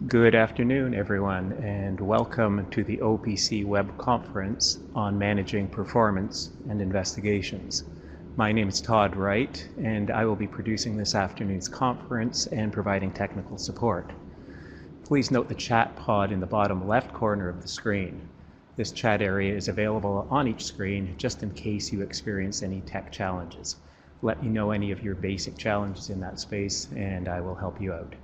Good afternoon, everyone, and welcome to the OPC Web Conference on Managing Performance and Investigations. My name is Todd Wright, and I will be producing this afternoon's conference and providing technical support. Please note the chat pod in the bottom left corner of the screen. This chat area is available on each screen just in case you experience any tech challenges. Let me know any of your basic challenges in that space, and I will help you out.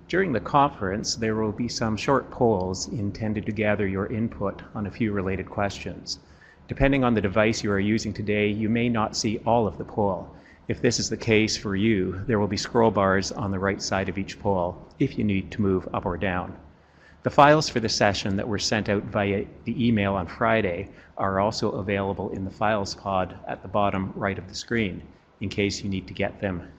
During the conference, there will be some short polls intended to gather your input on a few related questions. Depending on the device you are using today, you may not see all of the poll. If this is the case for you, there will be scroll bars on the right side of each poll if you need to move up or down. The files for the session that were sent out via the email on Friday are also available in the files pod at the bottom right of the screen in case you need to get them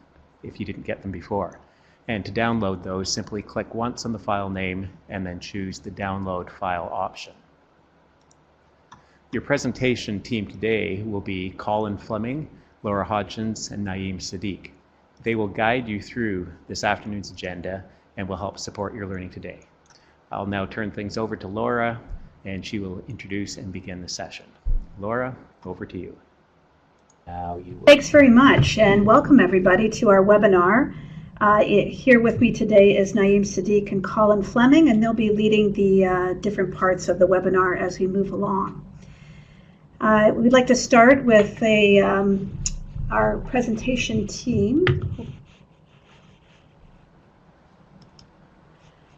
if you didn't get them before. And to download those, simply click once on the file name and then choose the download file option. Your presentation team today will be Colin Fleming, Laura Hodgins, and Naeem Sadiq. They will guide you through this afternoon's agenda and will help support your learning today. I'll now turn things over to Laura, and she will introduce and begin the session. Laura, over to you. Thanks very much, and welcome everybody to our webinar. Here with me today is Naeem Sadiq and Colin Fleming, and they'll be leading the different parts of the webinar as we move along. We'd like to start with our presentation team.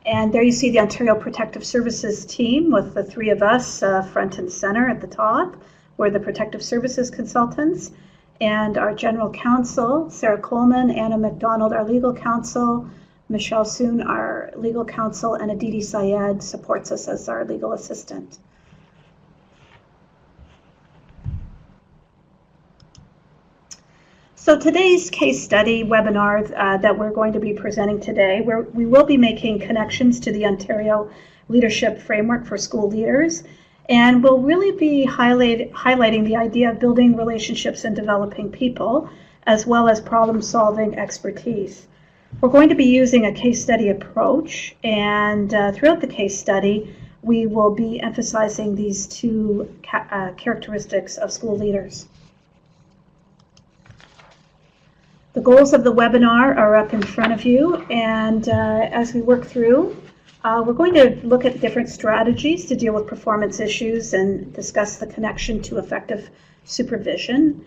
And there you see the Ontario Protective Services team with the three of us front and center at the top. We're the Protective Services consultants. And our General Counsel, Sarah Coleman, Anna McDonald, our Legal Counsel, Michelle Soon, our Legal Counsel, and Aditi Syed supports us as our Legal Assistant. So today's case study webinar that we're going to be presenting today, we will be making connections to the Ontario Leadership Framework for School Leaders. And we'll really be highlighting the idea of building relationships and developing people, as well as problem-solving expertise. We're going to be using a case study approach, and throughout the case study, we will be emphasizing these two characteristics of school leaders. The goals of the webinar are up in front of you, and as we work through, we're going to look at different strategies to deal with performance issues and discuss the connection to effective supervision.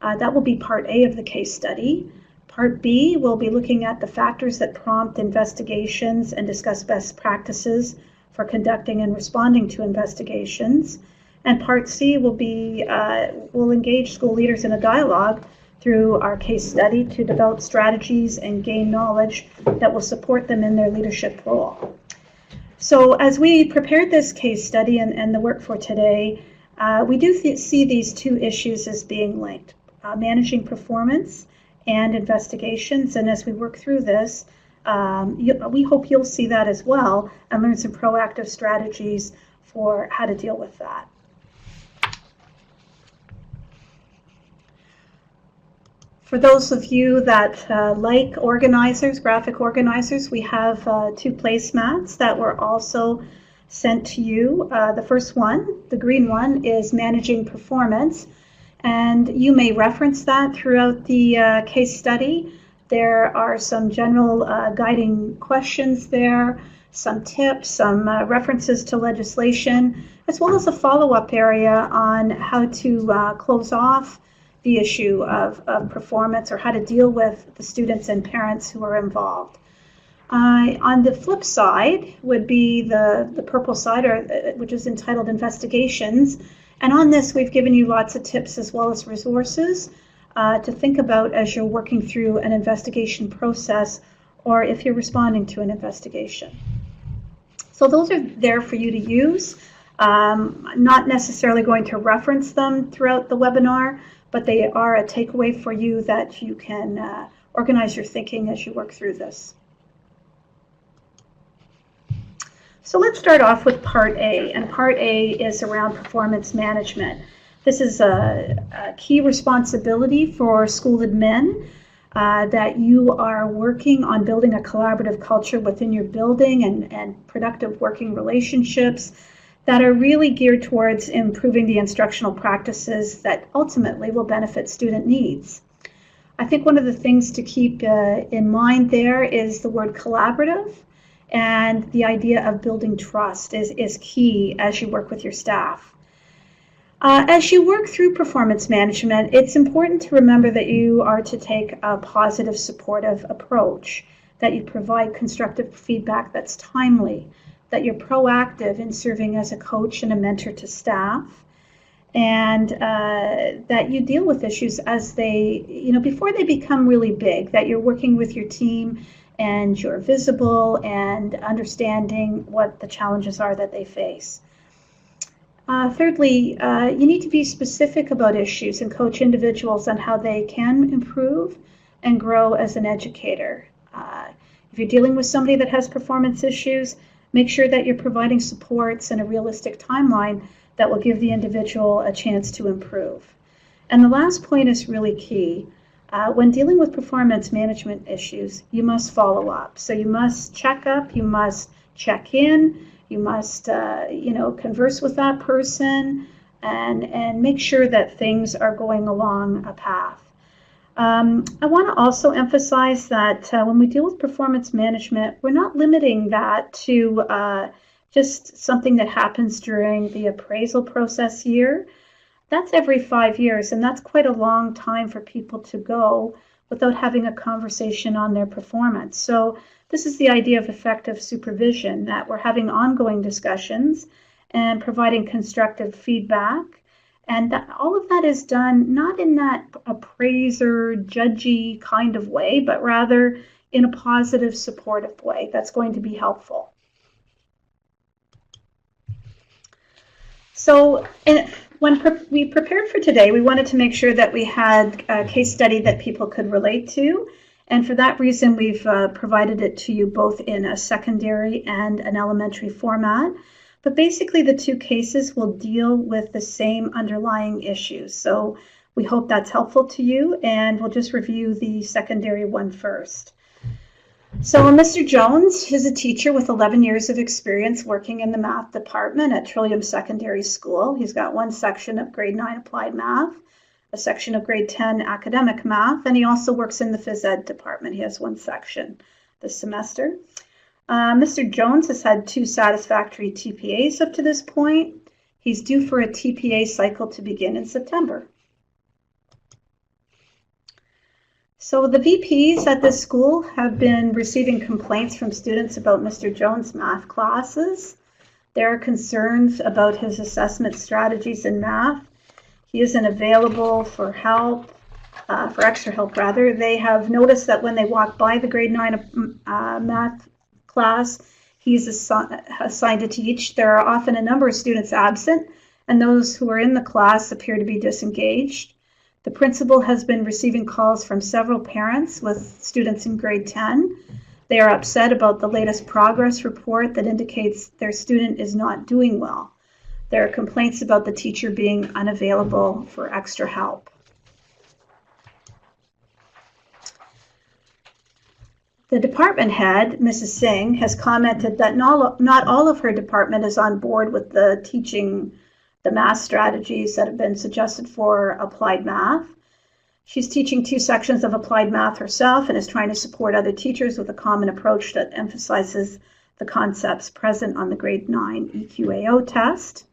That will be part A of the case study. Part B will be looking at the factors that prompt investigations and discuss best practices for conducting and responding to investigations. And part C will be, we'll engage school leaders in a dialogue through our case study to develop strategies and gain knowledge that will support them in their leadership role. So as we prepared this case study and the work for today, we do see these two issues as being linked, managing performance and investigations. And as we work through this, we hope you'll see that as well and learn some proactive strategies for how to deal with that. For those of you that like organizers, graphic organizers, we have two placemats that were also sent to you. The first one, the green one, is managing performance, and you may reference that throughout the case study. There are some general guiding questions there, some tips, some references to legislation, as well as a follow-up area on how to close off the issue of performance or how to deal with the students and parents who are involved. On the flip side would be the purple side, which is entitled Investigations. And on this, we've given you lots of tips as well as resources to think about as you're working through an investigation process or if you're responding to an investigation. So those are there for you to use. I'm not necessarily going to reference them throughout the webinar, but they are a takeaway for you that you can organize your thinking as you work through this. So let's start off with part A, and part A is around performance management. This is a key responsibility for school admin. that you are working on building a collaborative culture within your building and productive working relationships that are really geared towards improving the instructional practices that ultimately will benefit student needs. I think one of the things to keep in mind there is the word collaborative, and the idea of building trust is key as you work with your staff. As you work through performance management, it's important to remember that you are to take a positive, supportive approach, that you provide constructive feedback that's timely, that you're proactive in serving as a coach and a mentor to staff, and that you deal with issues as they, before they become really big, that you're working with your team and you're visible and understanding what the challenges are that they face. Thirdly, you need to be specific about issues and coach individuals on how they can improve and grow as an educator. If you're dealing with somebody that has performance issues, make sure that you're providing supports and a realistic timeline that will give the individual a chance to improve. And the last point is really key. When dealing with performance management issues, you must follow up. So you must check up, you must check in, you must converse with that person and make sure that things are going along a path. I want to also emphasize that when we deal with performance management, we're not limiting that to just something that happens during the appraisal process year. That's every 5 years, and that's quite a long time for people to go without having a conversation on their performance. So this is the idea of effective supervision, that we're having ongoing discussions and providing constructive feedback. And that all of that is done not in that appraiser, judgy kind of way, but rather in a positive, supportive way that's going to be helpful. So when we prepared for today, we wanted to make sure that we had a case study that people could relate to. And for that reason, we've provided it to you both in a secondary and an elementary format. But basically, the two cases will deal with the same underlying issues. So we hope that's helpful to you, and we'll just review the secondary one first. So Mr. Jones is a teacher with 11 years of experience working in the math department at Trillium Secondary School. He's got one section of grade 9 applied math, a section of grade 10 academic math, and he also works in the phys ed department. He has one section this semester. Mr. Jones has had 2 satisfactory TPAs up to this point. He's due for a TPA cycle to begin in September. So the VPs at this school have been receiving complaints from students about Mr. Jones' math classes. There are concerns about his assessment strategies in math. He isn't available for help, for extra help rather. They have noticed that when they walk by the grade 9 math class he's assigned to teach, there are often a number of students absent, and those who are in the class appear to be disengaged. The principal has been receiving calls from several parents with students in grade 10. They are upset about the latest progress report that indicates their student is not doing well. There are complaints about the teacher being unavailable for extra help. The department head, Mrs. Singh, has commented that not all of her department is on board with the teaching the math strategies that have been suggested for applied math. She's teaching 2 sections of applied math herself and is trying to support other teachers with a common approach that emphasizes the concepts present on the grade 9 EQAO test.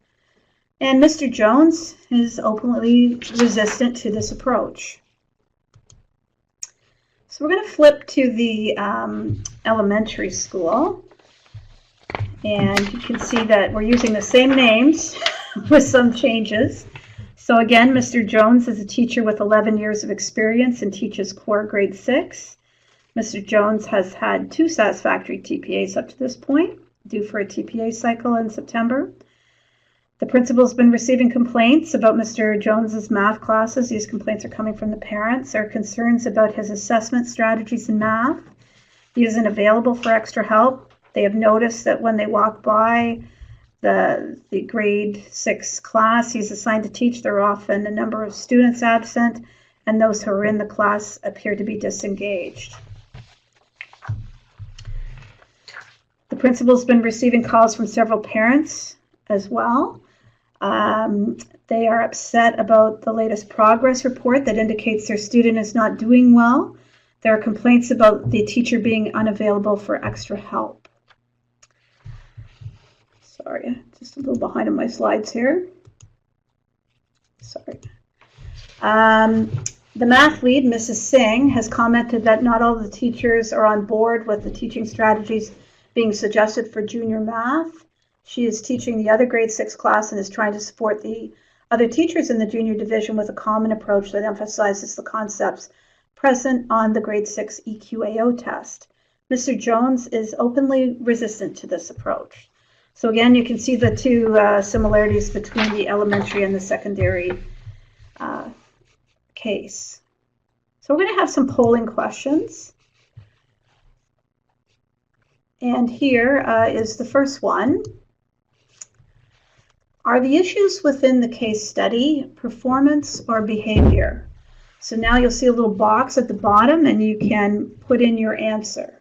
And Mr. Jones is openly resistant to this approach. So we're going to flip to the elementary school, and you can see that we're using the same names with some changes. So again, Mr. Jones is a teacher with 11 years of experience and teaches core grade 6. Mr. Jones has had 2 satisfactory TPAs up to this point, due for a TPA cycle in September. The principal's been receiving complaints about Mr. Jones's math classes. These complaints are coming from the parents. There are concerns about his assessment strategies in math. He isn't available for extra help. They have noticed that when they walk by the grade 6 class he's assigned to teach, there are often a number of students absent, and those who are in the class appear to be disengaged. The principal's been receiving calls from several parents as well. They are upset about the latest progress report that indicates their student is not doing well. There are complaints about the teacher being unavailable for extra help. Sorry, just a little behind on my slides here. Sorry. The math lead, Mrs. Singh, has commented that not all the teachers are on board with the teaching strategies being suggested for junior math. She is teaching the other grade 6 class and is trying to support the other teachers in the junior division with a common approach that emphasizes the concepts present on the grade 6 EQAO test. Mr. Jones is openly resistant to this approach. So again, you can see the two similarities between the elementary and the secondary case. So we're going to have some polling questions. And here is the first one. Are the issues within the case study performance or behavior? So now you'll see a little box at the bottom and you can put in your answer.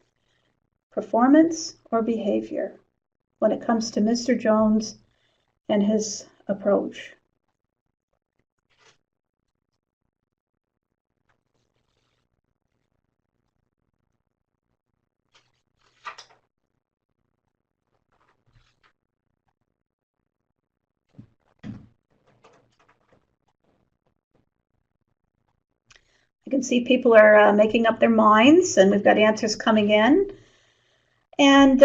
Performance or behavior when it comes to Mr. Jones and his approach. You can see people are making up their minds, and we've got answers coming in. And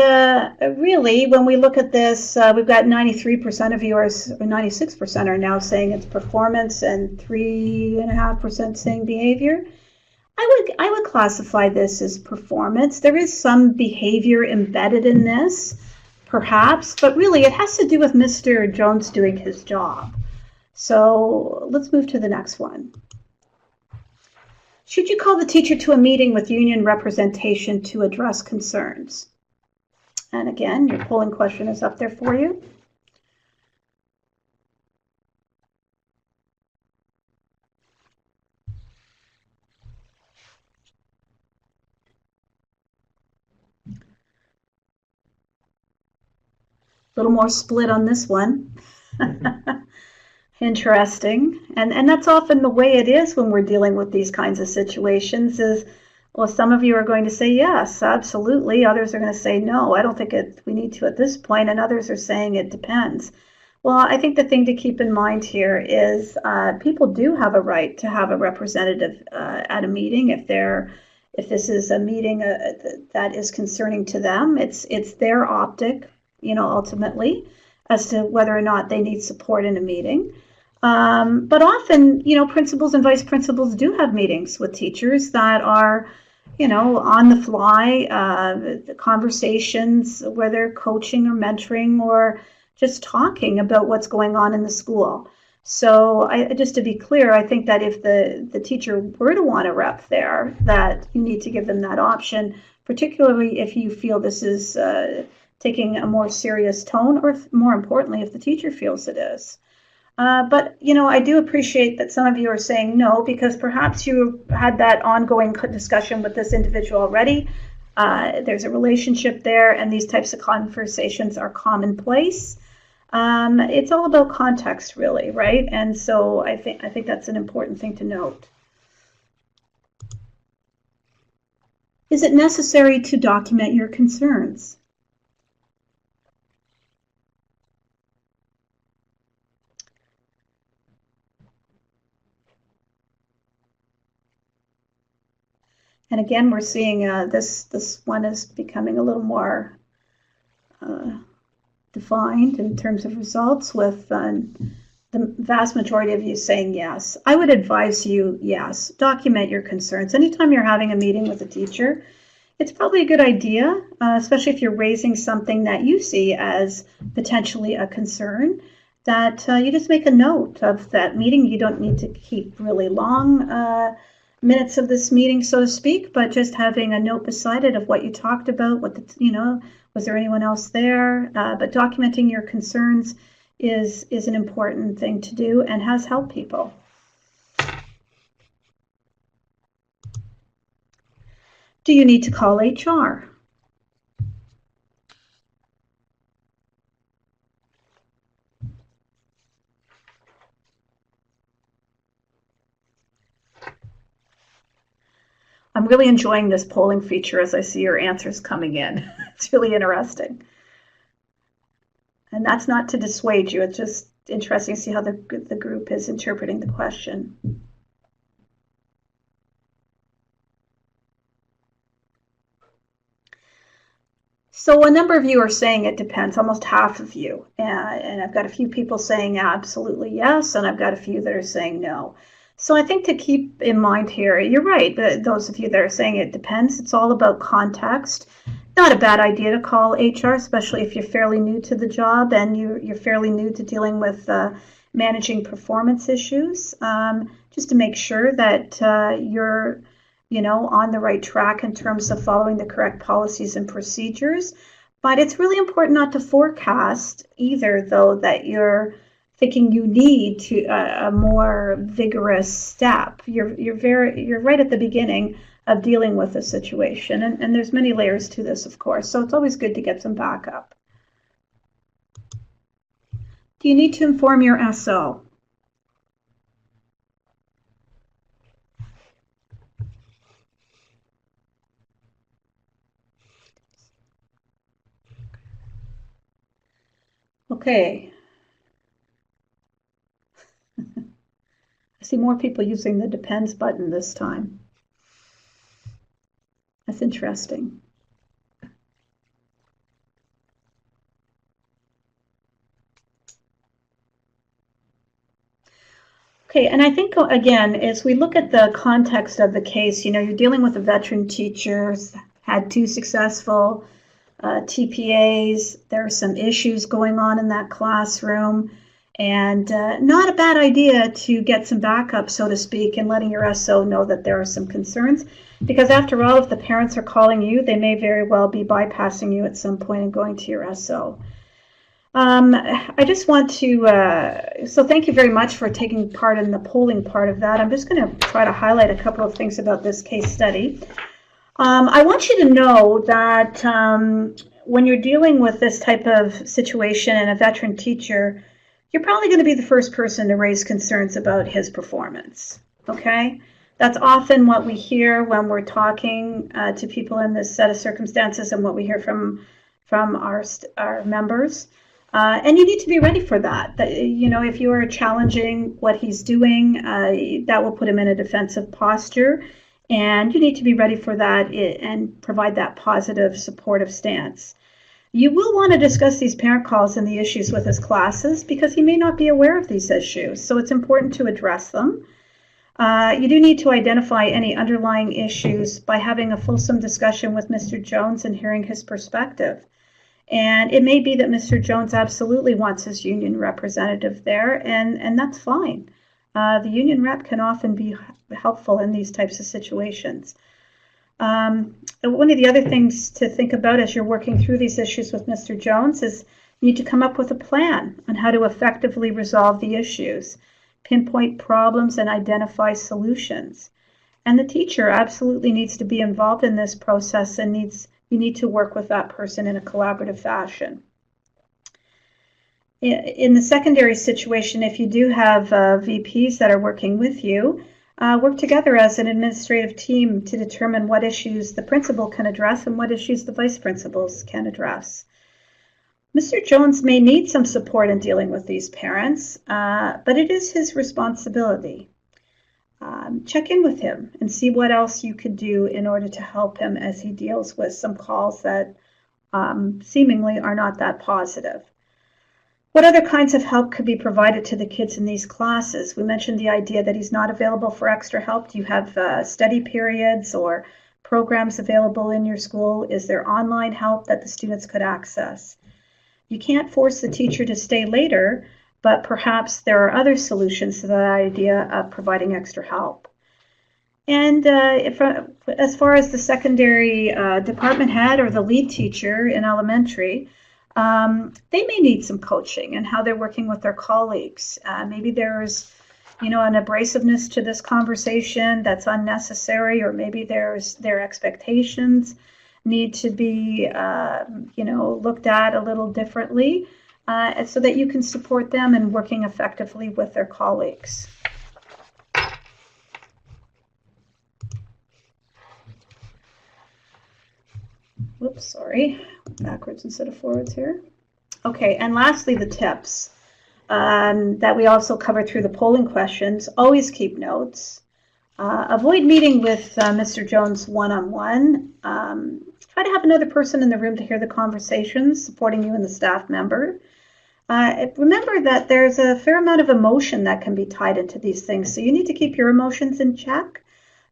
really, when we look at this, we've got 93% of viewers, or 96% are now saying it's performance, and 3.5% saying behavior. I would classify this as performance. There is some behavior embedded in this, perhaps, but really it has to do with Mr. Jones doing his job. So let's move to the next one. Should you call the teacher to a meeting with union representation to address concerns? And again, your polling question is up there for you. A little more split on this one. Interesting. And that's often the way it is when we're dealing with these kinds of situations is, well, some of you are going to say yes, absolutely. Others are going to say no, I don't think we need to at this point. And others are saying it depends. Well, I think the thing to keep in mind here is people do have a right to have a representative at a meeting if this is a meeting that is concerning to them. It's their optic, ultimately, as to whether or not they need support in a meeting. But often, principals and vice principals do have meetings with teachers that are, on the fly, conversations where they're coaching or mentoring or just talking about what's going on in the school. So just to be clear, I think that if the teacher were to want a rep there, that you need to give them that option, particularly if you feel this is taking a more serious tone, or more importantly, if the teacher feels it is. But, I do appreciate that some of you are saying no, because perhaps you had that ongoing discussion with this individual already. There's a relationship there, and these types of conversations are commonplace. It's all about context, really, right? And so I think that's an important thing to note. Is it necessary to document your concerns? And again, we're seeing this one is becoming a little more defined in terms of results, with the vast majority of you saying yes. I would advise you, yes, document your concerns. Anytime you're having a meeting with a teacher, it's probably a good idea, especially if you're raising something that you see as potentially a concern, that you just make a note of that meeting. You don't need to keep really long minutes of this meeting, so to speak, but just having a note beside it of what you talked about, was there anyone else there? But documenting your concerns is an important thing to do and has helped people. Do you need to call HR? I'm really enjoying this polling feature as I see your answers coming in. It's really interesting. And that's not to dissuade you, it's just interesting to see how the group is interpreting the question. So a number of you are saying it depends, almost half of you. And I've got a few people saying absolutely yes, and I've got a few that are saying no. So I think to keep in mind here, you're right, those of you that are saying it depends, it's all about context. Not a bad idea to call HR, especially if you're fairly new to the job and you're fairly new to dealing with managing performance issues, just to make sure that you're on the right track in terms of following the correct policies and procedures. But it's really important not to forecast either, though, that you're thinking you need to a more vigorous step. You're right at the beginning of dealing with a situation, and there's many layers to this, of course. So it's always good to get some backup. Do you need to inform your SO? Okay. I see more people using the depends button this time. That's interesting. Okay, and I think, again, as we look at the context of the case, you're dealing with a veteran teacher, had 2 successful TPAs. There are some issues going on in that classroom, and not a bad idea to get some backup, so to speak, and letting your SO know that there are some concerns. Because after all, if the parents are calling you, they may very well be bypassing you at some point and going to your SO. I just want to, so thank you very much for taking part in the polling part of that. I'm just going to try to highlight a couple of things about this case study. I want you to know that when you're dealing with this type of situation and a veteran teacher, you're probably going to be the first person to raise concerns about his performance, okay? That's often what we hear when we're talking to people in this set of circumstances and what we hear from our members. And you need to be ready for that. If you are challenging what he's doing, that will put him in a defensive posture. And you need to be ready for that and provide that positive, supportive stance. You will want to discuss these parent calls and the issues with his classes because he may not be aware of these issues. So it's important to address them. You do need to identify any underlying issues by having a fulsome discussion with Mr. Jones and hearing his perspective. And it may be that Mr. Jones absolutely wants his union representative there, and that's fine. The union rep can often be helpful in these types of situations. One of the other things to think about as you're working through these issues with Mr. Jones is you need to come up with a plan on how to effectively resolve the issues, pinpoint problems, and identify solutions. And the teacher absolutely needs to be involved in this process and you need to work with that person in a collaborative fashion. In the secondary situation, if you do have VPs that are working with you, work together as an administrative team to determine what issues the principal can address and what issues the vice principals can address. Mr. Jones may need some support in dealing with these parents, but it is his responsibility. Check in with him and see what else you could do in order to help him as he deals with some calls that seemingly are not that positive. What other kinds of help could be provided to the kids in these classes? We mentioned the idea that he's not available for extra help. Do you have study periods or programs available in your school? Is there online help that the students could access? You can't force the teacher to stay later, but perhaps there are other solutions to that idea of providing extra help. And as far as the secondary department head or the lead teacher in elementary, they may need some coaching in how they're working with their colleagues. Maybe there's, an abrasiveness to this conversation that's unnecessary, or maybe their expectations need to be, looked at a little differently, so that you can support them in working effectively with their colleagues. Whoops, sorry, backwards instead of forwards here. Okay, and lastly, the tips that we also cover through the polling questions. Always keep notes. Avoid meeting with Mr. Jones one-on-one. Try to have another person in the room to hear the conversations, supporting you and the staff member. Remember that there's a fair amount of emotion that can be tied into these things, so you need to keep your emotions in check,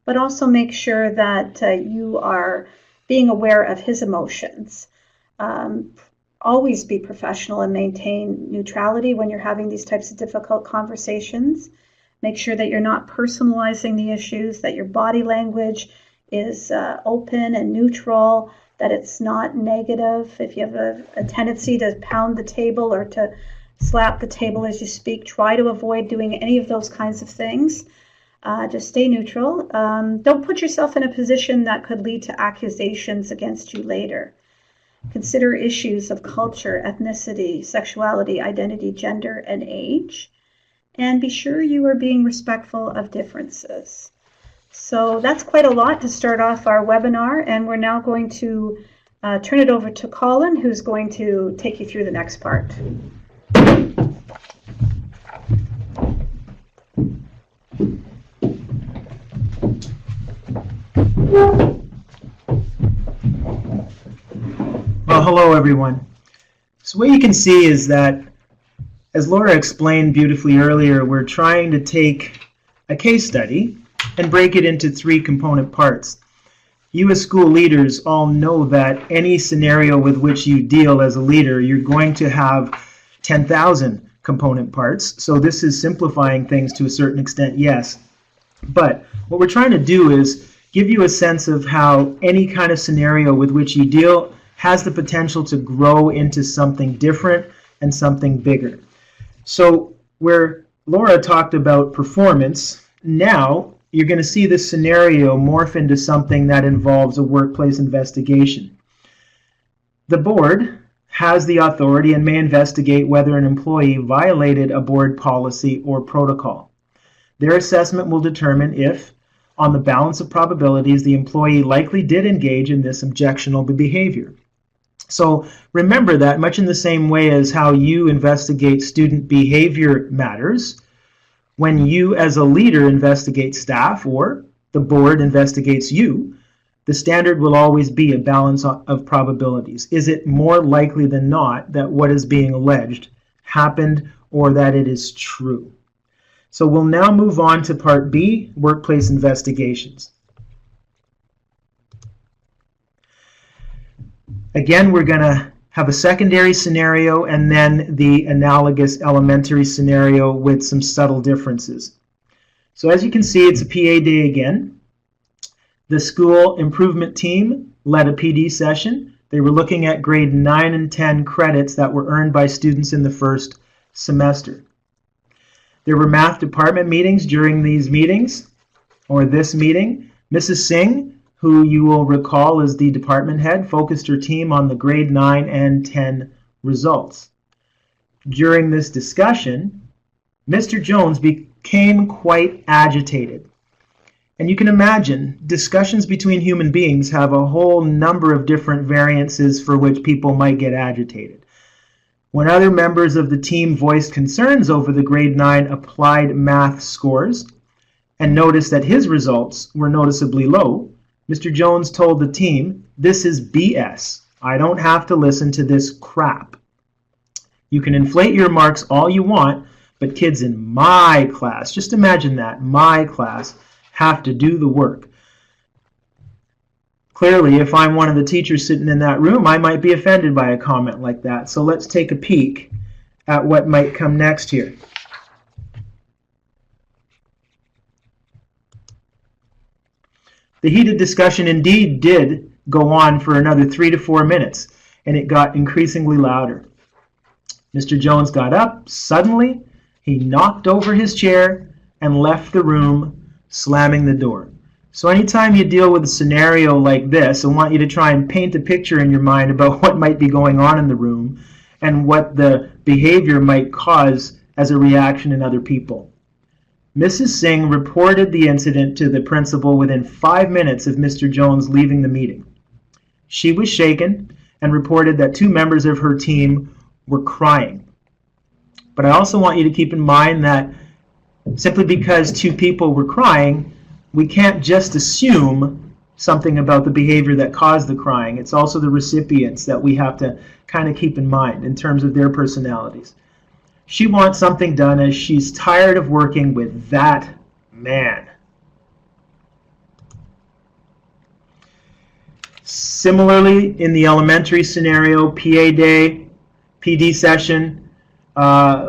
but also make sure that you are being aware of his emotions. Always be professional and maintain neutrality when you're having these types of difficult conversations. Make sure that you're not personalizing the issues, that your body language is open and neutral, that it's not negative. If you have a tendency to pound the table or to slap the table as you speak, try to avoid doing any of those kinds of things. Just stay neutral. Don't put yourself in a position that could lead to accusations against you later. Consider issues of culture, ethnicity, sexuality, identity, gender, and age. And be sure you are being respectful of differences. So that's quite a lot to start off our webinar, and we're now going to turn it over to Colin, who's going to take you through the next part. Well, hello everyone. So what you can see is that, as Laura explained beautifully earlier, we're trying to take a case study and break it into 3 component parts. You as school leaders all know that any scenario with which you deal as a leader, you're going to have 10,000 component parts. So this is simplifying things to a certain extent, yes. But what we're trying to do is give you a sense of how any kind of scenario with which you deal has the potential to grow into something different and something bigger. So where Laura talked about performance, now you're going to see this scenario morph into something that involves a workplace investigation. The board has the authority and may investigate whether an employee violated a board policy or protocol. Their assessment will determine if, on the balance of probabilities, the employee likely did engage in this objectionable behavior. So remember that much in the same way as how you investigate student behavior matters, when you as a leader investigate staff or the board investigates you, the standard will always be a balance of probabilities. Is it more likely than not that what is being alleged happened or that it is true? So we'll now move on to part B, workplace investigations. Again, we're going to have a secondary scenario and then the analogous elementary scenario with some subtle differences. So as you can see, it's a PA day again. The school improvement team led a PD session. They were looking at grade 9 and 10 credits that were earned by students in the first semester. There were math department meetings during these meetings, or this meeting. Mrs. Singh, who you will recall is the department head, focused her team on the grade 9 and 10 results. During this discussion, Mr. Jones became quite agitated. And you can imagine, discussions between human beings have a whole number of different variances for which people might get agitated. When other members of the team voiced concerns over the grade 9 applied math scores and noticed that his results were noticeably low, Mr. Jones told the team, "This is BS. I don't have to listen to this crap. You can inflate your marks all you want, but kids in my class," just imagine that, my class, "have to do the work." Clearly, if I'm one of the teachers sitting in that room, I might be offended by a comment like that. So let's take a peek at what might come next here. The heated discussion indeed did go on for another 3 to 4 minutes, and it got increasingly louder. Mr. Jones got up. Suddenly, he knocked over his chair and left the room, slamming the door. So anytime you deal with a scenario like this, I want you to try and paint a picture in your mind about what might be going on in the room and what the behavior might cause as a reaction in other people. Mrs. Singh reported the incident to the principal within 5 minutes of Mr. Jones leaving the meeting. She was shaken and reported that 2 members of her team were crying. But I also want you to keep in mind that simply because 2 people were crying, we can't just assume something about the behavior that caused the crying. It's also the recipients that we have to kind of keep in mind in terms of their personalities. She wants something done as she's tired of working with that man. Similarly, in the elementary scenario, PA day, PD session,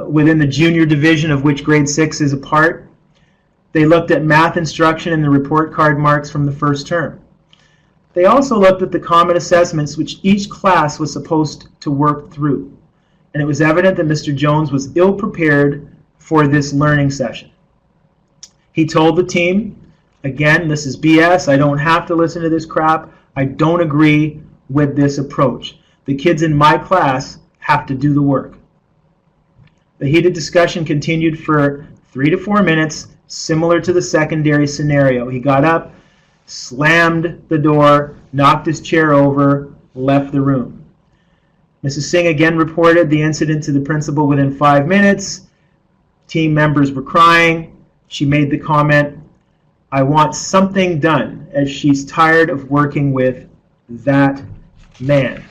within the junior division of which grade 6 is a part, they looked at math instruction and the report card marks from the first term. They also looked at the common assessments which each class was supposed to work through. And it was evident that Mr. Jones was ill-prepared for this learning session. He told the team, again, this is BS, I don't have to listen to this crap, I don't agree with this approach. The kids in my class have to do the work. The heated discussion continued for 3 to 4 minutes, similar to the secondary scenario. He got up, slammed the door, knocked his chair over, left the room. Mrs. Singh again reported the incident to the principal within 5 minutes. Team members were crying. She made the comment, I want something done, as she's tired of working with that man.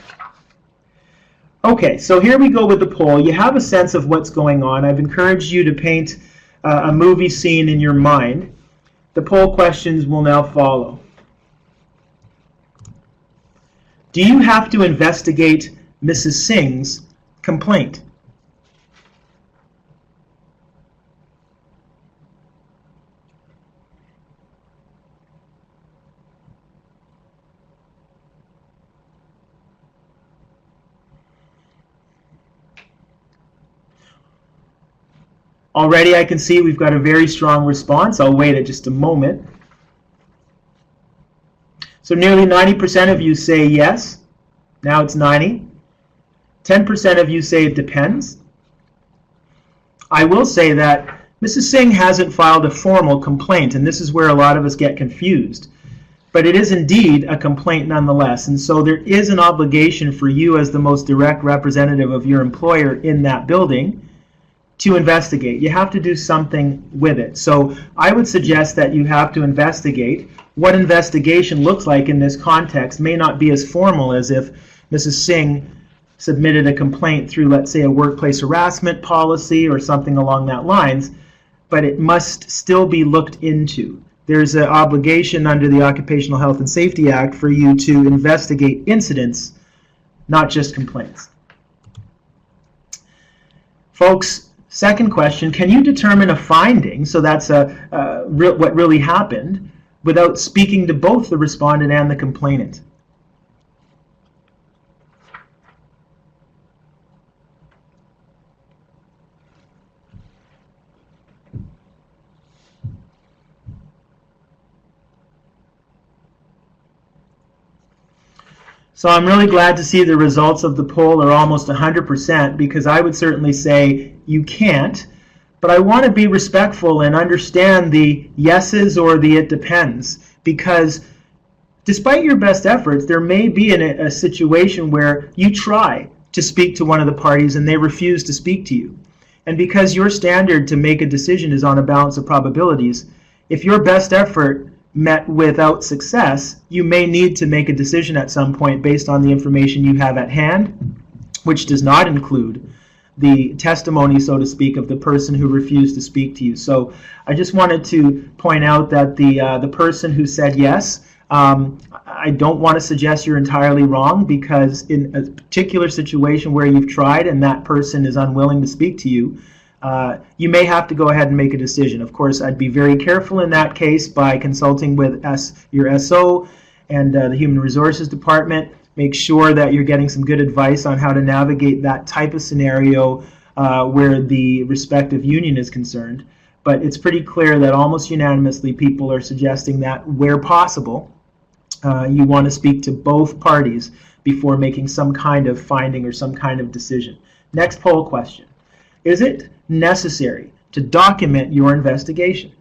Okay, so here we go with the poll. You have a sense of what's going on. I've encouraged you to paint a movie scene in your mind. The poll questions will now follow. Do you have to investigate Mrs. Singh's complaint? Already I can see we've got a very strong response. I'll wait just a moment. So nearly 90% of you say yes. Now it's 90. 10% of you say it depends. I will say that Mrs. Singh hasn't filed a formal complaint, and this is where a lot of us get confused. But it is indeed a complaint nonetheless, and so there is an obligation for you as the most direct representative of your employer in that building to investigate. You have to do something with it. So I would suggest that you have to investigate. What investigation looks like in this context may not be as formal as if Mrs. Singh submitted a complaint through, let's say, a workplace harassment policy or something along that lines, but it must still be looked into. There's an obligation under the Occupational Health and Safety Act for you to investigate incidents, not just complaints. Folks, second question, can you determine a finding, so that's what really happened, without speaking to both the respondent and the complainant? So I'm really glad to see the results of the poll are almost 100%, because I would certainly say you can't. But I want to be respectful and understand the yeses or the it depends, because despite your best efforts, there may be a situation where you try to speak to one of the parties and they refuse to speak to you. And because your standard to make a decision is on a balance of probabilities, if your best effort met without success, you may need to make a decision at some point based on the information you have at hand, which does not include the testimony, so to speak, of the person who refused to speak to you. So I just wanted to point out that the person who said yes, I don't want to suggest you're entirely wrong, because in a particular situation where you've tried and that person is unwilling to speak to you, you may have to go ahead and make a decision. Of course, I'd be very careful in that case by consulting with your SO and the Human Resources Department. Make sure that you're getting some good advice on how to navigate that type of scenario where the respective union is concerned. but it's pretty clear that almost unanimously people are suggesting that where possible, you want to speak to both parties before making some kind of finding or some kind of decision. Next poll question. Is it necessary to document your investigation?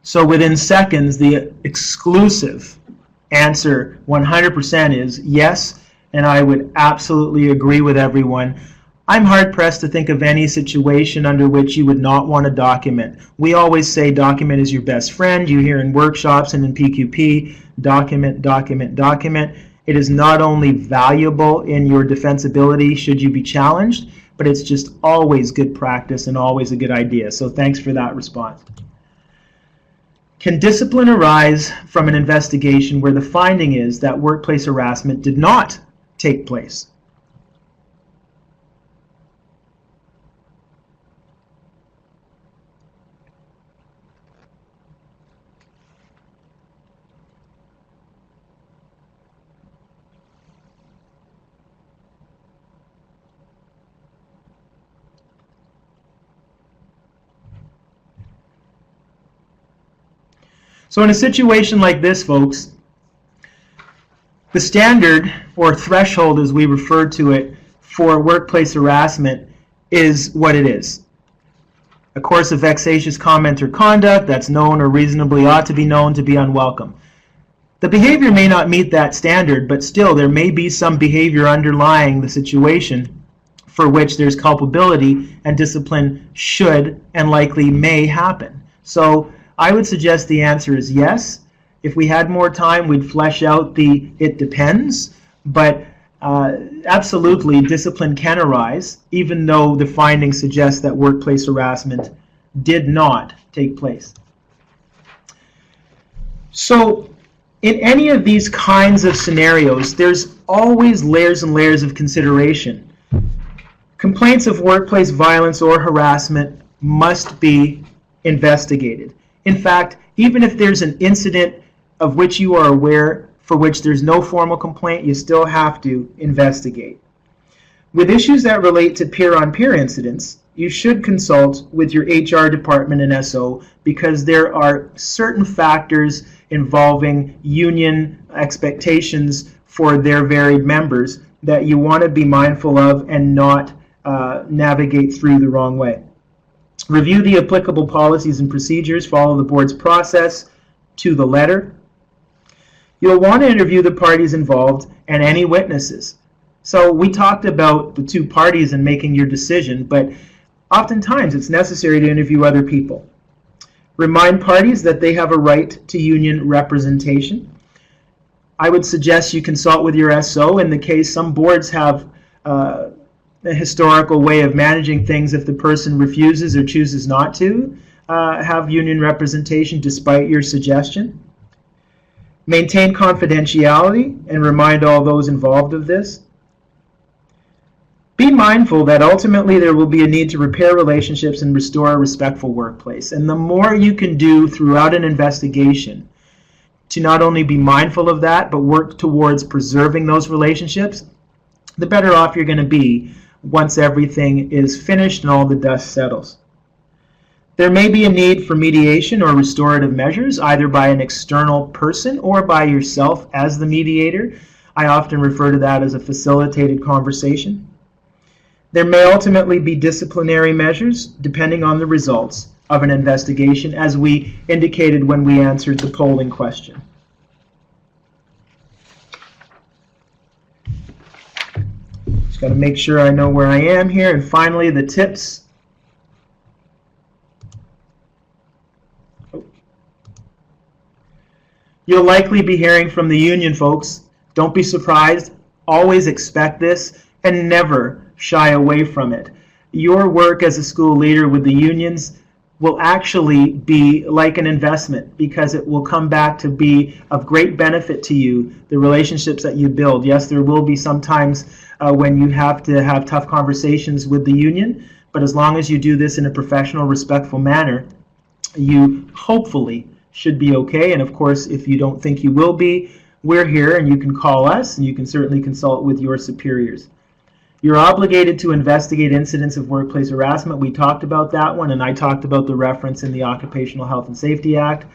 So within seconds, the exclusive answer 100% is yes, and I would absolutely agree with everyone. I'm hard-pressed to think of any situation under which you would not want to document. We always say document is your best friend. You hear in workshops and in PQP, document, document, document. It is not only valuable in your defensibility should you be challenged, but it's just always good practice and always a good idea. So thanks for that response. Can discipline arise from an investigation where the finding is that workplace harassment did not take place? So in a situation like this, folks, the standard or threshold, as we refer to it, for workplace harassment is what it is. A course of vexatious comment or conduct that's known or reasonably ought to be known to be unwelcome. The behavior may not meet that standard, but still there may be some behavior underlying the situation for which there's culpability and discipline should and likely may happen. So I would suggest the answer is yes. If we had more time, we'd flesh out the it depends, but absolutely discipline can arise, even though the findings suggest that workplace harassment did not take place. So in any of these kinds of scenarios, there's always layers and layers of consideration. Complaints of workplace violence or harassment must be investigated. In fact, even if there's an incident of which you are aware for which there's no formal complaint, you still have to investigate. With issues that relate to peer-on-peer incidents, you should consult with your HR department and SO because there are certain factors involving union expectations for their varied members that you want to be mindful of and not navigate through the wrong way. Review the applicable policies and procedures, follow the board's process to the letter. You'll want to interview the parties involved and any witnesses. So we talked about the two parties and making your decision, but oftentimes it's necessary to interview other people. Remind parties that they have a right to union representation. I would suggest you consult with your SO in the case some boards have a historical way of managing things if the person refuses or chooses not to have union representation despite your suggestion. Maintain confidentiality and remind all those involved of this. Be mindful that ultimately there will be a need to repair relationships and restore a respectful workplace. And the more you can do throughout an investigation to not only be mindful of that, but work towards preserving those relationships, the better off you're going to be once everything is finished and all the dust settles. There may be a need for mediation or restorative measures, either by an external person or by yourself as the mediator. I often refer to that as a facilitated conversation. There may ultimately be disciplinary measures, depending on the results of an investigation, as we indicated when we answered the polling question. Just got to make sure I know where I am here. And finally, the tips. You'll likely be hearing from the union, folks. Don't be surprised. Always expect this and never shy away from it. Your work as a school leader with the unions will actually be like an investment because it will come back to be of great benefit to you, the relationships that you build. Yes, there will be some times when you have to have tough conversations with the union, but as long as you do this in a professional, respectful manner, you hopefully should be okay. And of course, if you don't think you will be, we're here and you can call us and you can certainly consult with your superiors. You're obligated to investigate incidents of workplace harassment. We talked about that one, and I talked about the reference in the Occupational Health and Safety Act.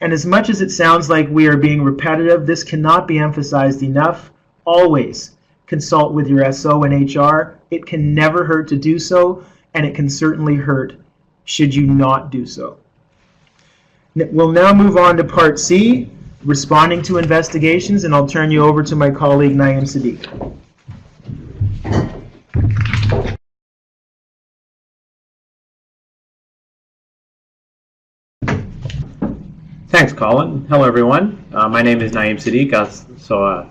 And as much as it sounds like we are being repetitive, this cannot be emphasized enough. Always consult with your SO and HR. It can never hurt to do so, and it can certainly hurt should you not do so. We'll now move on to Part C, responding to investigations, and I'll turn you over to my colleague Naeem Sadiq. Thanks, Colin. Hello, everyone. My name is Naeem Sadiq.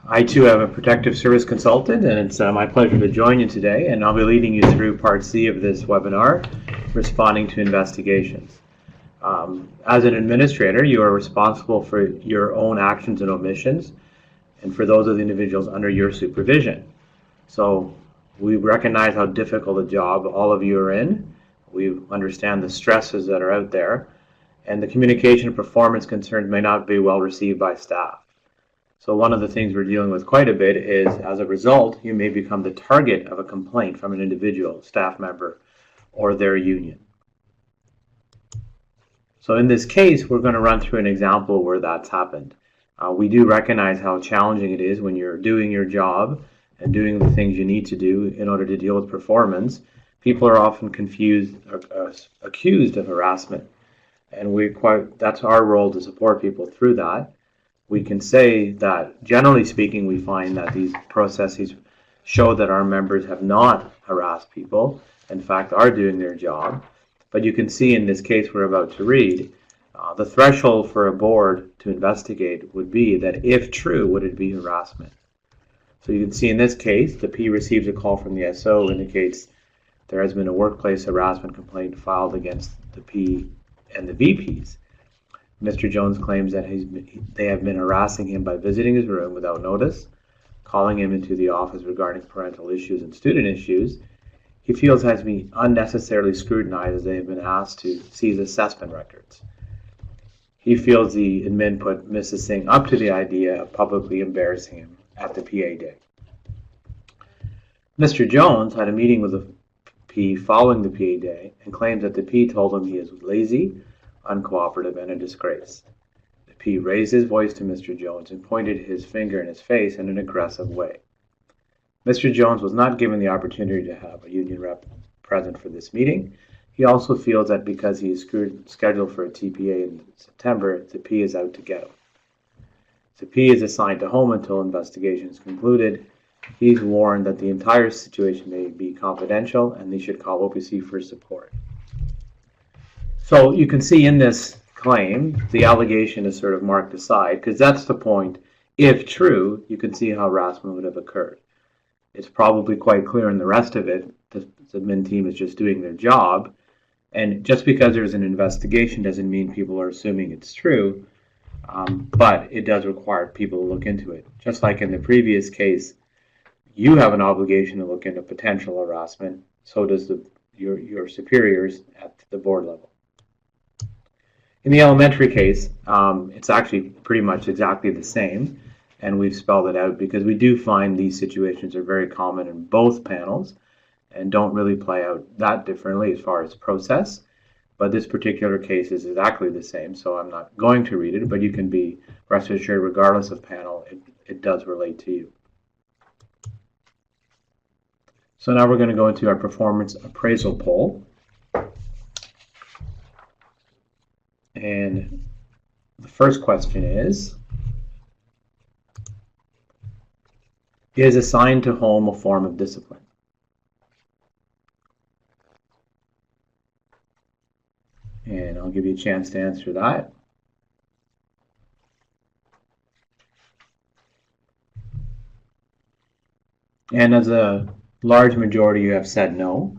I too am a protective service consultant, and it's my pleasure to join you today. And I'll be leading you through Part C of this webinar, responding to investigations. As an administrator, you are responsible for your own actions and omissions, and for those of the individuals under your supervision. So we recognize how difficult a job all of you are in. We understand the stresses that are out there, and the communication and performance concerns may not be well received by staff. So one of the things we're dealing with quite a bit is, as a result, you may become the target of a complaint from an individual, staff member, or their union. So in this case, we're going to run through an example where that's happened. We do recognize how challenging it is when you're doing your job and doing the things you need to do in order to deal with performance. People are often confused, accused of harassment. And that's our role to support people through that. We can say that, generally speaking, we find that these processes show that our members have not harassed people, in fact, are doing their job. But you can see in this case we're about to read, the threshold for a board to investigate would be that, if true, would it be harassment? So you can see in this case, the P receives a call from the SO, indicates there has been a workplace harassment complaint filed against the P and the VPs. Mr. Jones claims that they have been harassing him by visiting his room without notice, calling him into the office regarding parental issues and student issues. He feels has been unnecessarily scrutinized as they have been asked to seize assessment records. He feels the admin put Mrs. Singh up to the idea of publicly embarrassing him at the PA day. Mr. Jones had a meeting with the P following the PA day and claims that the P told him he is lazy, uncooperative, and a disgrace. The P raised his voice to Mr. Jones and pointed his finger in his face in an aggressive way. Mr. Jones was not given the opportunity to have a union rep present for this meeting. He also feels that because he is scheduled for a TPA in September, the P is out to get him. The P is assigned to home until investigation is concluded. He's warned that the entire situation may be confidential and they should call OPC for support. So you can see in this claim, the allegation is sort of marked aside, because that's the point. If true, you can see how harassment would have occurred. It's probably quite clear in the rest of it, the admin team is just doing their job. And just because there's an investigation doesn't mean people are assuming it's true, but it does require people to look into it. Just like in the previous case, you have an obligation to look into potential harassment, so does your superiors at the board level. In the elementary case, it's actually pretty much exactly the same, and we've spelled it out because we do find these situations are very common in both panels and don't really play out that differently as far as process. But this particular case is exactly the same, so I'm not going to read it, but you can be rest assured, regardless of panel, it does relate to you. So now we're going to go into our performance appraisal poll. And the first question is assigned to home a form of discipline? And I'll give you a chance to answer that. And as a large majority, you have said no,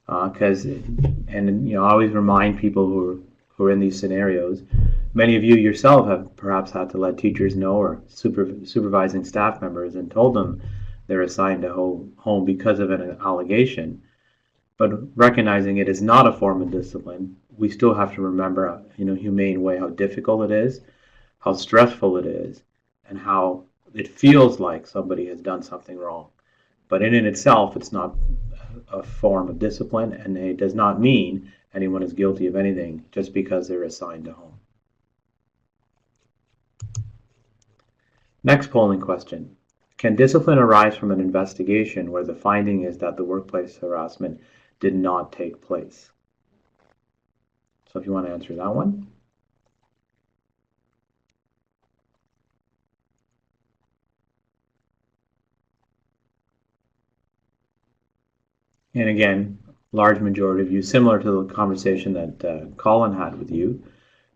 and I always remind people who are in these scenarios, many of you yourself have perhaps had to let teachers know, or supervising staff members, and told them they're assigned to home because of an allegation. But recognizing it is not a form of discipline, we still have to remember, in a humane way, how difficult it is, how stressful it is, and how it feels like somebody has done something wrong. But in itself, it's not a form of discipline, and it does not mean anyone is guilty of anything just because they're assigned to home. Next polling question. Can discipline arise from an investigation where the finding is that the workplace harassment did not take place? So if you want to answer that one. And again, large majority of you, similar to the conversation that Colin had with you,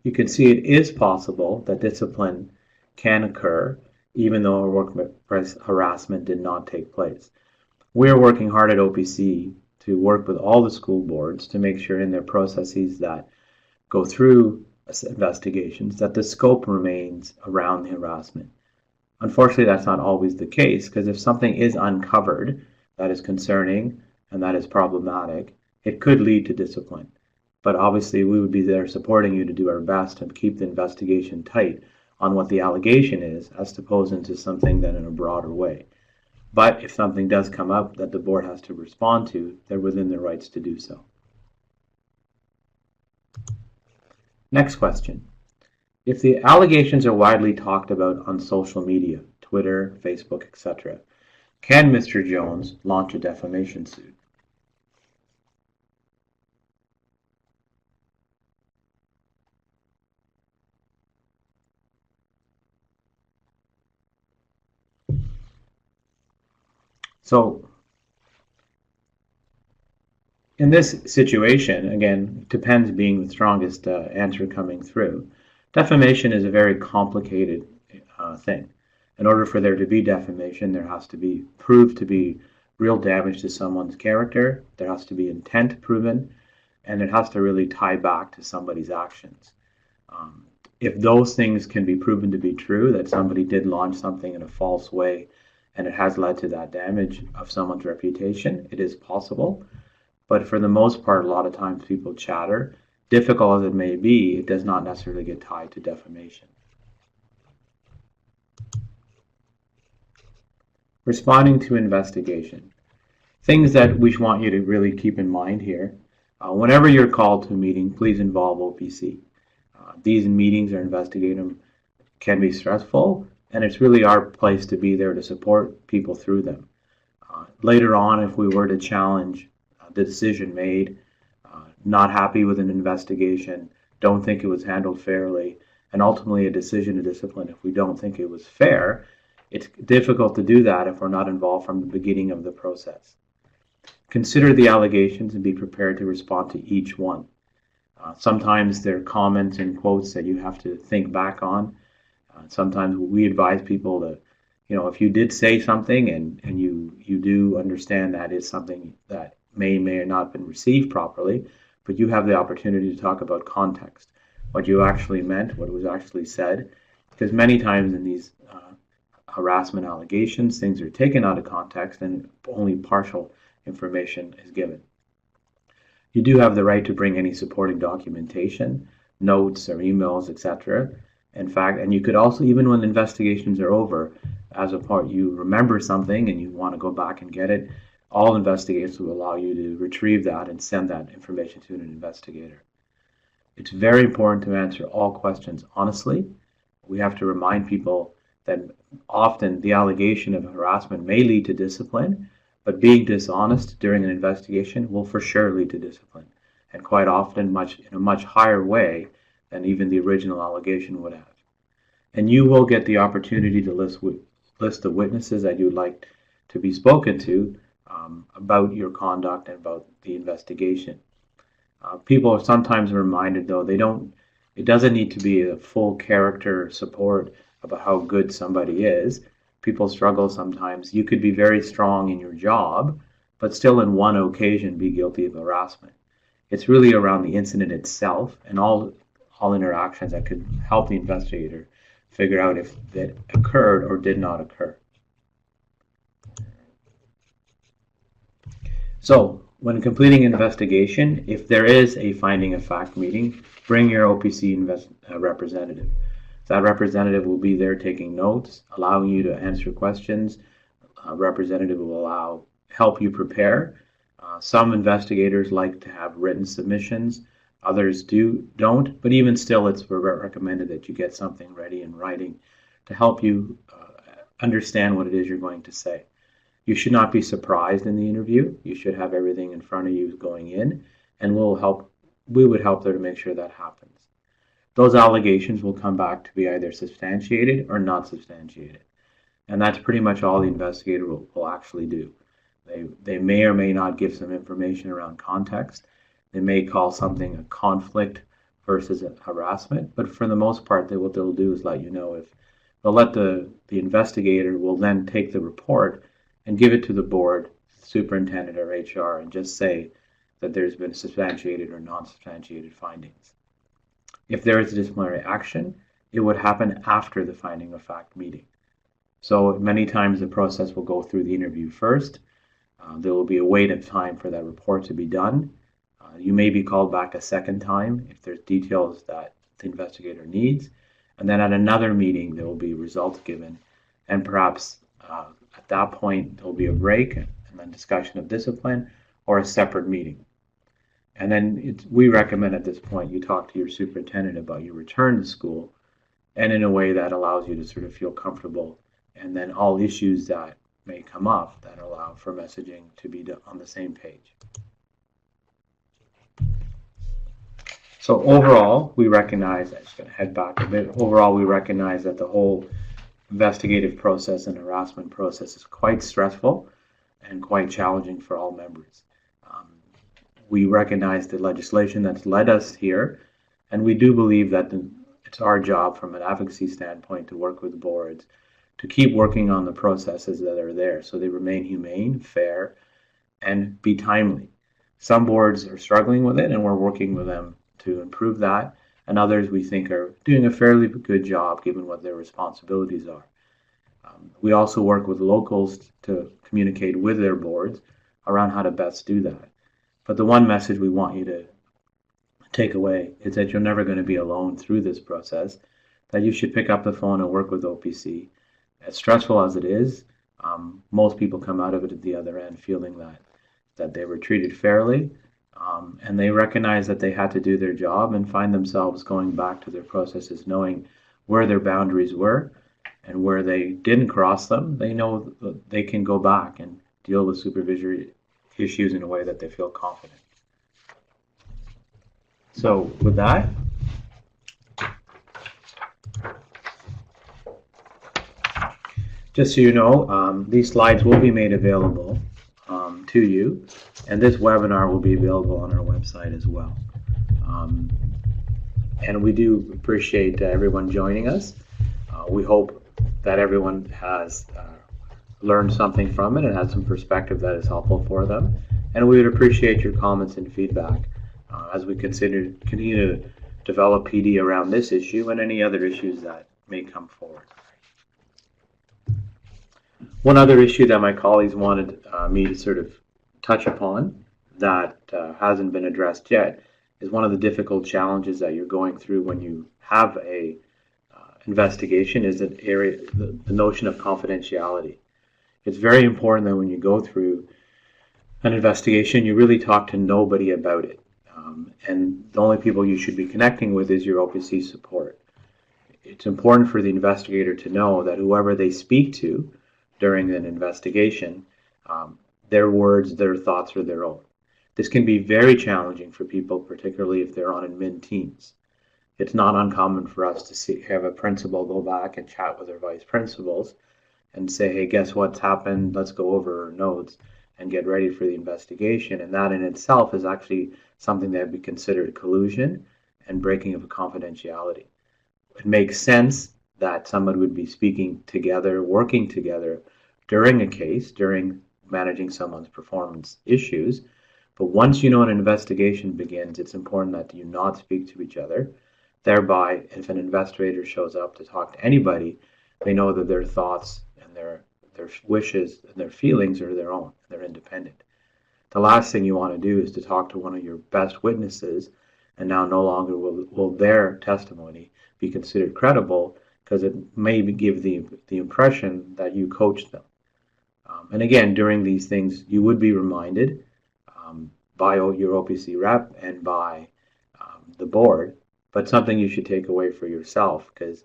you can see it is possible that discipline can occur even though a workplace harassment did not take place. We're working hard at OPC to work with all the school boards to make sure in their processes that go through investigations that the scope remains around the harassment. Unfortunately, that's not always the case, because if something is uncovered that is concerning and that is problematic, it could lead to discipline. But obviously, we would be there supporting you to do our best to keep the investigation tight on what the allegation is, as opposed into something that in a broader way. But if something does come up that the board has to respond to, they're within their rights to do so. Next question. If the allegations are widely talked about on social media, Twitter, Facebook, etc., can Mr. Jones launch a defamation suit? So, in this situation, again, depends being the strongest answer coming through. Defamation is a very complicated thing. In order for there to be defamation, there has to be proved to be real damage to someone's character, there has to be intent proven, and it has to really tie back to somebody's actions. If those things can be proven to be true, that somebody did launch something in a false way and it has led to that damage of someone's reputation, it is possible. But for the most part, a lot of times people chatter. Difficult as it may be, it does not necessarily get tied to defamation. Responding to investigation. Things that we want you to really keep in mind here. Whenever you're called to a meeting, please involve OPC. These meetings or investigative can be stressful, and it's really our place to be there to support people through them. Later on, if we were to challenge the decision made, not happy with an investigation, don't think it was handled fairly, and ultimately a decision to discipline if we don't think it was fair, it's difficult to do that if we're not involved from the beginning of the process. Consider the allegations and be prepared to respond to each one. Sometimes there are comments and quotes that you have to think back on. Sometimes we advise people to, if you did say something and you do understand that is something that may or not have been received properly, but you have the opportunity to talk about context, what you actually meant, what was actually said, because many times in these harassment allegations, things are taken out of context and only partial information is given. You do have the right to bring any supporting documentation, notes or emails, etc. In fact, and you could also, even when investigations are over, as a part you remember something and you want to go back and get it, all investigators will allow you to retrieve that and send that information to an investigator. It's very important to answer all questions honestly. We have to remind people that often the allegation of harassment may lead to discipline, but being dishonest during an investigation will for sure lead to discipline, and quite often in a much higher way than even the original allegation would have. And you will get the opportunity to list the witnesses that you'd like to be spoken to about your conduct and about the investigation. People are sometimes reminded, though, it doesn't need to be a full character support about how good somebody is. People struggle sometimes. You could be very strong in your job, but still in one occasion be guilty of harassment. It's really around the incident itself and all interactions that could help the investigator figure out if that occurred or did not occur. So When completing investigation, if there is a finding of fact meeting, bring your OPC representative. That representative will be there taking notes, allowing you to answer questions. Representative will help you prepare. Some investigators like to have written submissions. Others don't, but even still, it's recommended that you get something ready in writing to help you understand what it is you're going to say. You should not be surprised in the interview. You should have everything in front of you going in, and we would help there to make sure that happens. Those allegations will come back to be either substantiated or not substantiated. And that's pretty much all the investigator will actually do. They may or may not give some information around context. They may call something a conflict versus a harassment, but for the most part, what they'll do is let you know. If they'll let the investigator will then take the report and give it to the board, superintendent, or HR, and just say that there's been substantiated or non-substantiated findings. If there is a disciplinary action, it would happen after the finding of fact meeting. So many times the process will go through the interview first. There will be a wait of time for that report to be done. You may be called back a second time if there's details that the investigator needs. And then at another meeting, there will be results given. And perhaps at that point, there will be a break and then discussion of discipline or a separate meeting. And then we recommend at this point you talk to your superintendent about your return to school, and in a way that allows you to sort of feel comfortable. And then all issues that may come up that allow for messaging to be on the same page. So overall, we recognize, I'm just going to head back a bit, overall we recognize that the whole investigative process and harassment process is quite stressful and quite challenging for all members. We recognize the legislation that's led us here, and we do believe that it's our job from an advocacy standpoint to work with boards to keep working on the processes that are there so they remain humane, fair, and be timely. Some boards are struggling with it, and we're working with them to improve that, and others we think are doing a fairly good job given what their responsibilities are. We also work with locals to communicate with their boards around how to best do that. But the one message we want you to take away is that you're never going to be alone through this process, that you should pick up the phone and work with OPC. As stressful as it is, most people come out of it at the other end feeling that they were treated fairly, and they recognize that they had to do their job and find themselves going back to their processes, knowing where their boundaries were and where they didn't cross them. They know that they can go back and deal with supervisory issues in a way that they feel confident. So with that, just so you know, these slides will be made available to you, and this webinar will be available on our website as well. And we do appreciate everyone joining us. We hope that everyone has learned something from it and had some perspective that is helpful for them. And we would appreciate your comments and feedback as we continue to develop PD around this issue and any other issues that may come forward. One other issue that my colleagues wanted me to sort of touch upon that hasn't been addressed yet is one of the difficult challenges that you're going through when you have a investigation is the notion of confidentiality. It's very important that when you go through an investigation, you really talk to nobody about it. And the only people you should be connecting with is your OPC support. It's important for the investigator to know that whoever they speak to during an investigation, their words, their thoughts are their own. This can be very challenging for people, particularly if they're on admin teams. It's not uncommon for us to have a principal go back and chat with their vice principals and say, hey, guess what's happened? Let's go over our notes and get ready for the investigation. And that in itself is actually something that would be considered collusion and breaking of confidentiality. It makes sense that someone would be speaking together, working together during a case, during managing someone's performance issues. But once you know an investigation begins, it's important that you not speak to each other. Thereby, if an investigator shows up to talk to anybody, they know that their thoughts and their wishes and their feelings are their own. They're independent. The last thing you want to do is to talk to one of your best witnesses, and now no longer will their testimony be considered credible, because it may give the impression that you coached them. And again, during these things, you would be reminded by your OPC rep and by the board, but something you should take away for yourself, because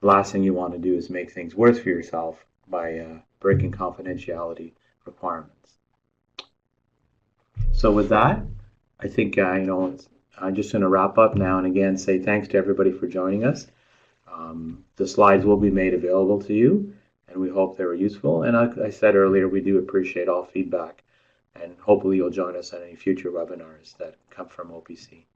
the last thing you want to do is make things worse for yourself by breaking confidentiality requirements. So with that, I think I'm just going to wrap up now, and again say thanks to everybody for joining us. The slides will be made available to you, and we hope they were useful. And like I said earlier, we do appreciate all feedback, and hopefully you'll join us on any future webinars that come from OPC.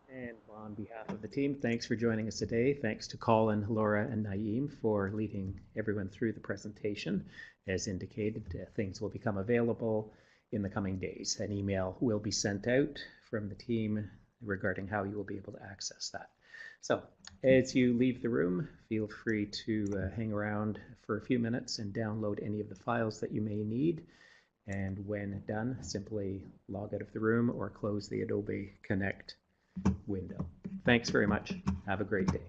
And on behalf of the team, thanks for joining us today. Thanks to Colin, Laura, and Naeem for leading everyone through the presentation. As indicated, things will become available in the coming days. An email will be sent out from the team regarding how you will be able to access that. So as you leave the room, feel free to hang around for a few minutes and download any of the files that you may need. And when done, simply log out of the room or close the Adobe Connect window. Thanks very much. Have a great day.